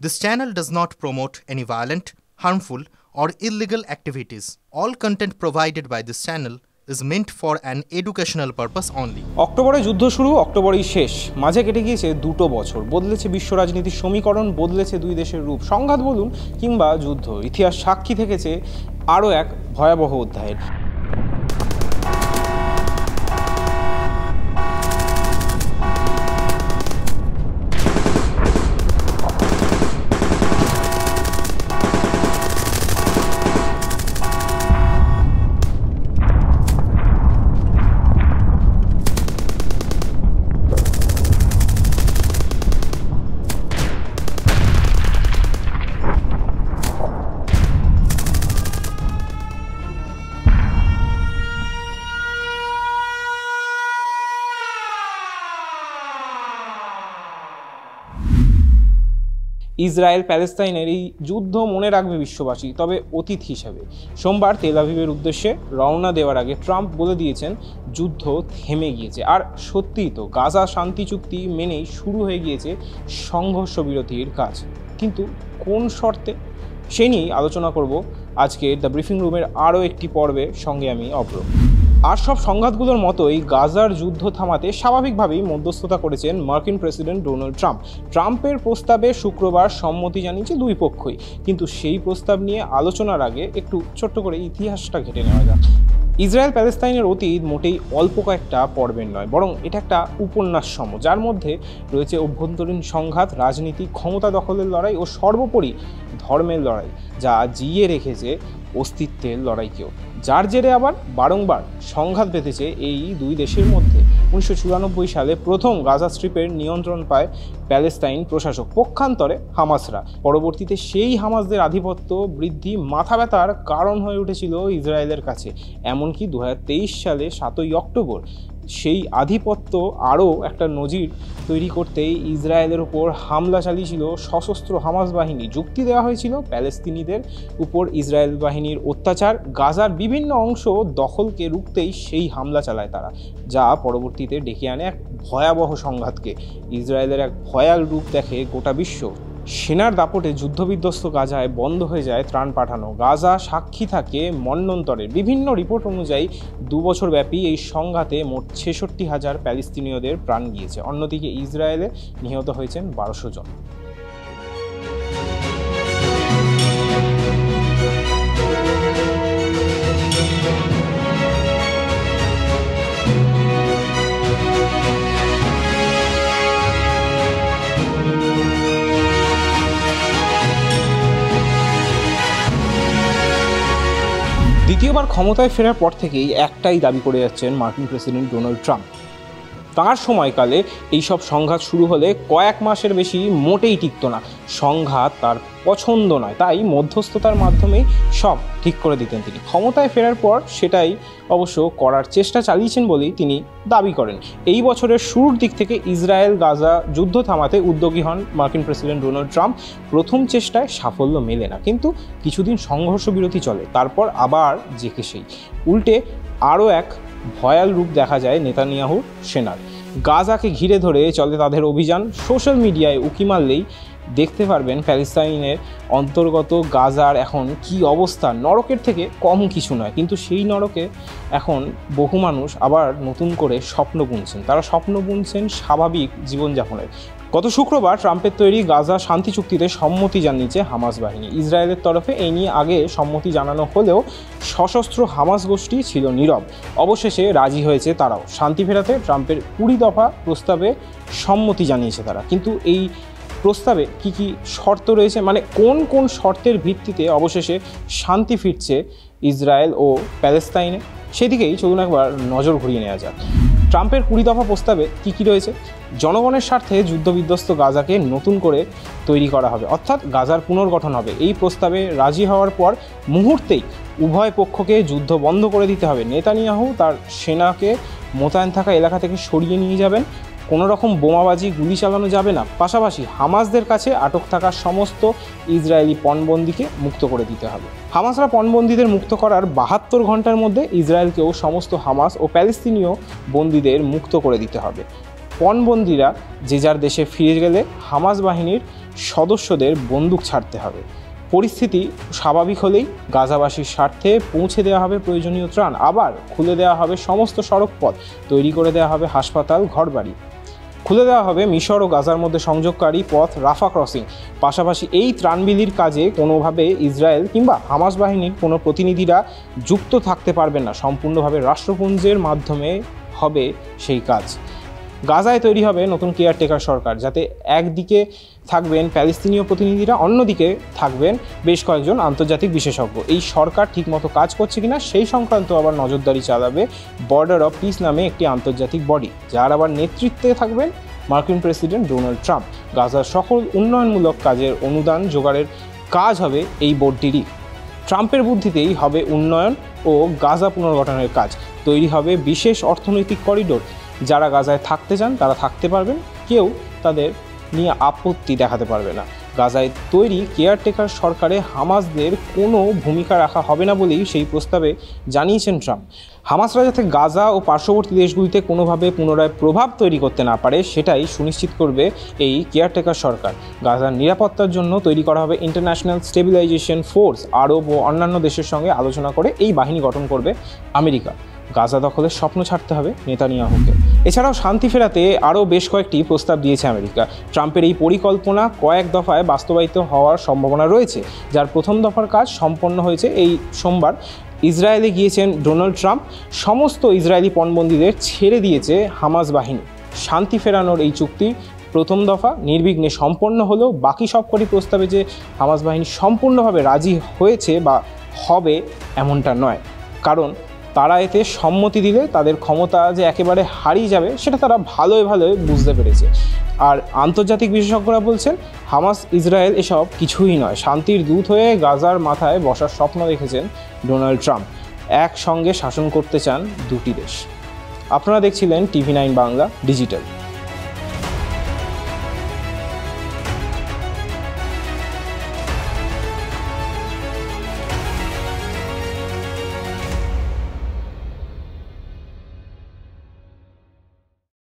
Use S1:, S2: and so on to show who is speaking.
S1: This channel does not promote any violent, harmful, or illegal activities. All content provided by this channel is meant for an educational purpose only.
S2: অক্টোবরে যুদ্ধ শুরু, অক্টোবরেই শেষ। মাঝে কেটে গিয়েছে 2 বছর। বদলেছে বিশ্ব রাজনীতির সমীকরণ, বদলেছে দুই দেশের রূপ। সংঘাত বলুন কিংবা যুদ্ধ, ইতিহাস সাক্ষী থেকেছে আরও এক ভয়াবহ অধ্যায়ের। ইসরায়েল প্যালেস্তাইনের এই যুদ্ধ মনে রাখবে বিশ্ববাসী, তবে অতীত হিসাবে। সোমবার তেল আভিভের উদ্দেশ্যে রওনা দেওয়ার আগে ট্রাম্প বলে দিয়েছেন যুদ্ধ থেমে গিয়েছে। আর সত্যিই তো, গাজা শান্তি চুক্তি মেনেই শুরু হয়ে গিয়েছে সংঘর্ষ বিরতির কাজ। কিন্তু কোন শর্তে, সে নিয়েই আলোচনা করব আজকে দ্য ব্রিফিং রুমের আরও একটি পর্বে। সঙ্গে আমি অভ্র। আর সব সংঘাতগুলোর মতোই গাজার যুদ্ধ থামাতে স্বাভাবিকভাবেই মধ্যস্থতা করেছেন মার্কিন প্রেসিডেন্ট ডোনাল্ড ট্রাম্প। ট্রাম্পের প্রস্তাবে শুক্রবার সম্মতি জানিয়েছে দুই পক্ষই। কিন্তু সেই প্রস্তাব নিয়ে আলোচনার আগে একটু ছোট্ট করে ইতিহাসটা ঘেটে নেওয়া যাক। ইসরায়েল প্যালেস্তাইনের অতীত মোটেই অল্প কয়েকটা পর্বের নয়, বরং এটা একটা উপন্যাস সম, যার মধ্যে রয়েছে অভ্যন্তরীণ সংঘাত, রাজনীতি, ক্ষমতা দখলের লড়াই ও সর্বোপরি ধর্মের লড়াই, যা জিইয়ে রেখেছে অস্তিত্বের লড়াইকেও। যার জেরে আবার বারংবার সংঘাত বেঁধেছে এই দুই দেশের মধ্যে। 1994 সালে প্রথম গাজা স্ট্রিপের নিয়ন্ত্রণ পায় প্যালেস্তাইন প্রশাসক, পক্ষান্তরে হামাসরা। পরবর্তীতে সেই হামাসদের আধিপত্য বৃদ্ধি মাথা ব্যথার কারণ হয়ে উঠেছিল ইসরায়েলের কাছে। এমনকি 2023 সালে 7 অক্টোবর সেই আধিপত্য আরও একটা নজির তৈরি করতেই ইসরায়েলের উপর হামলা চালিয়েছিল সশস্ত্র হামাস বাহিনী। যুক্তি দেওয়া হয়েছিল প্যালেস্তিনিদের উপর ইসরায়েল বাহিনীর অত্যাচার, গাজার বিভিন্ন অংশ দখলকে রুখতেই সেই হামলা চালায় তারা, যা পরবর্তীতে ডেকে আনে এক ভয়াবহ সংঘাতকে। ইসরায়েলের এক ভয়াল রূপ দেখে গোটা বিশ্ব। সেনার দাপটে যুদ্ধবিধ্বস্ত গাজায় বন্ধ হয়ে যায় ত্রাণ পাঠানো। গাজা সাক্ষী থাকে মন্বন্তরের। বিভিন্ন রিপোর্ট অনুযায়ী 2 বছর ব্যাপী এই সংঘাতে মোট 66,000 প্যালেস্তিনীয়দের প্রাণ গিয়েছে। অন্যদিকে ইসরায়েলে নিহত হয়েছেন 1200 জন। দ্বিতীয়বার ক্ষমতায় ফেরার পর থেকেই একটাই দাবি করে যাচ্ছেন মার্কিন প্রেসিডেন্ট ডোনাল্ড ট্রাম্প। তাঁর সময়কালে এইসব সংঘাত শুরু হলে কয়েক মাসের বেশি মোটেই টিকত না। সংঘাত তার পছন্দ নয়, তাই মধ্যস্থতার মাধ্যমেই সব ঠিক করে দিতেন তিনি। ক্ষমতায় ফেরার পর সেটাই অবশ্য করার চেষ্টা চালিয়েছেন বলেই তিনি দাবি করেন। এই বছরের শুরুর দিক থেকে ইসরায়েল গাজা যুদ্ধ থামাতে উদ্যোগী হন মার্কিন প্রেসিডেন্ট ডোনাল্ড ট্রাম্প। প্রথম চেষ্টায় সাফল্য মেলে না, কিন্তু কিছুদিন সংঘর্ষ বিরতি চলে, তারপর আবার যেকে সেই। উল্টে আরও এক ভয়াল রূপ দেখা যায় নেতানিয়াহুর সেনার। গাজাকে ঘিরে ধরে চলে তাদের অভিযান। সোশ্যাল মিডিয়ায় উঁকি মারলেই দেখতে পারবেন প্যালেস্তাইনের অন্তর্গত গাজার এখন কি অবস্থা। নরকের থেকে কম কিছু নয়, কিন্তু সেই নরকে এখন বহু মানুষ আবার নতুন করে স্বপ্ন বুনছেন। তারা স্বপ্ন বুনছেন স্বাভাবিক জীবনযাপনের। গত শুক্রবার ট্রাম্পের তৈরি গাজা শান্তি চুক্তিতে সম্মতি জানিয়েছে হামাস বাহিনী। ইসরায়েলের তরফে এই নিয়ে আগে সম্মতি জানানো হলেও সশস্ত্র হামাস গোষ্ঠী ছিল নীরব। অবশেষে রাজি হয়েছে তারাও। শান্তি ফেরাতে ট্রাম্পের 20 দফা প্রস্তাবে সম্মতি জানিয়েছে তারা। কিন্তু এই প্রস্তাবে কি কি শর্ত রয়েছে, মানে কোন কোন শর্তের ভিত্তিতে অবশেষে শান্তি ফিরছে ইসরায়েল ও প্যালেস্তাইনে, সেদিকেই চলুন একবার নজর ঘুরিয়ে নেওয়া যাক। ট্রাম্পের 20 দফা প্রস্তাবে কী কী রয়েছে? জনগণের স্বার্থে যুদ্ধবিধ্বস্ত গাজাকে নতুন করে তৈরি করা হবে, অর্থাৎ গাজার পুনর্গঠন হবে। এই প্রস্তাবে রাজি হওয়ার পর মুহূর্তেই উভয় পক্ষকে যুদ্ধ বন্ধ করে দিতে হবে। নেতানিয়াহু তার সেনাকে মোতায়েন থাকা এলাকা থেকে সরিয়ে নিয়ে যাবেন। কোনো রকম বোমাবাজি, গুলি চালানো যাবে না। পাশাপাশি হামাসদের কাছে আটক থাকা সমস্ত ইসরায়েলি পণবন্দীকে মুক্ত করে দিতে হবে। হামাসরা পণবন্দীদের মুক্ত করার 72 ঘন্টার মধ্যে ইসরায়েলকেও সমস্ত হামাস ও প্যালেস্তিনীয় বন্দীদের মুক্ত করে দিতে হবে। পণবন্দীরা যে যার দেশে ফিরে গেলে হামাস বাহিনীর সদস্যদের বন্দুক ছাড়তে হবে। পরিস্থিতি স্বাভাবিক হলেই গাজাবাসীর স্বার্থে পৌঁছে দেওয়া হবে প্রয়োজনীয় ত্রাণ। আবার খুলে দেওয়া হবে সমস্ত সড়ক পথ, তৈরি করে দেওয়া হবে হাসপাতাল, ঘরবাড়ি, খুলে দেওয়া হবে মিশর ও গাজার মধ্যে সংযোগকারী পথ রাফা ক্রসিং। পাশাপাশি এই ত্রাণ বিলির কাজে কোনোভাবে ইসরায়েল কিংবা হামাস বাহিনীর কোনো প্রতিনিধিরা যুক্ত থাকতে পারবেন না। সম্পূর্ণভাবে রাষ্ট্রপুঞ্জের মাধ্যমে হবে সেই কাজ। গাজায় তৈরি হবে নতুন কেয়ারটেকার সরকার, যাতে একদিকে থাকবেন প্যালেস্তিনীয় প্রতিনিধিরা, অন্যদিকে থাকবেন বেশ কয়েকজন আন্তর্জাতিক বিশেষজ্ঞ। এই সরকার ঠিকমতো কাজ করছে কিনা সেই সংক্রান্ত আবার নজরদারি চালাবে বর্ডার অফ পিস নামে একটি আন্তর্জাতিক বডি, যার আবার নেতৃত্বে থাকবেন মার্কিন প্রেসিডেন্ট ডোনাল্ড ট্রাম্প। গাজার সকল উন্নয়নমূলক কাজের অনুদান জোগাড়ের কাজ হবে এই বোর্ডটিরই। ট্রাম্পের বুদ্ধিতেই হবে উন্নয়ন ও গাজা পুনর্গঠনের কাজ। তৈরি হবে বিশেষ অর্থনৈতিক করিডোর। যারা গাজায় থাকতে চান তারা থাকতে পারবেন, কেউ তাদের নিয়ে আপত্তি দেখাতে পারবে না। গাজায় তৈরি কেয়ারটেকার সরকারে হামাসদের কোনো ভূমিকা রাখা হবে না বলেই সেই প্রস্তাবে জানিয়েছেন ট্রাম্প। হামাসরা যাতে গাজা ও পার্শ্ববর্তী দেশগুলিতে কোনোভাবে পুনরায় প্রভাব তৈরি করতে না পারে সেটাই সুনিশ্চিত করবে এই কেয়ারটেকার সরকার। গাজার নিরাপত্তার জন্য তৈরি করা হবে ইন্টারন্যাশনাল স্টেবিলাইজেশন ফোর্স। আরব ও অন্যান্য দেশের সঙ্গে আলোচনা করে এই বাহিনী গঠন করবে আমেরিকা। গাজা দখলের স্বপ্ন ছাড়তে হবে নেতানিয়াহুকে। এছাড়াও শান্তি ফেরাতে আরও বেশ কয়েকটি প্রস্তাব দিয়েছে আমেরিকা। ট্রাম্পের এই পরিকল্পনা কয়েক দফায় বাস্তবায়িত হওয়ার সম্ভাবনা রয়েছে, যার প্রথম দফার কাজ সম্পন্ন হয়েছে এই সোমবার। ইসরায়েলে গিয়েছেন ডোনাল্ড ট্রাম্প। সমস্ত ইসরায়েলি পণবন্দীদের ছেড়ে দিয়েছে হামাস বাহিনী। শান্তি ফেরানোর এই চুক্তি প্রথম দফা নির্বিঘ্নে সম্পন্ন হলেও বাকি সবকটি প্রস্তাবে যে হামাস বাহিনী সম্পূর্ণভাবে রাজি হয়েছে বা হবে এমনটা নয়, কারণ তারা এতে সম্মতি দিলে তাদের ক্ষমতা যে একেবারে হারিয়ে যাবে সেটা তারা ভালোই বুঝতে পেরেছে। আর আন্তর্জাতিক বিশেষজ্ঞরা বলছেন হামাস ইসরায়েল এসব কিছুই নয়। শান্তির দূত হয়ে গাজার মাথায় বসার স্বপ্ন দেখেছেন ডোনাল্ড ট্রাম্প। একসঙ্গে শাসন করতে চান দুটি দেশ। আপনারা দেখছিলেন TV9 বাংলা ডিজিটাল।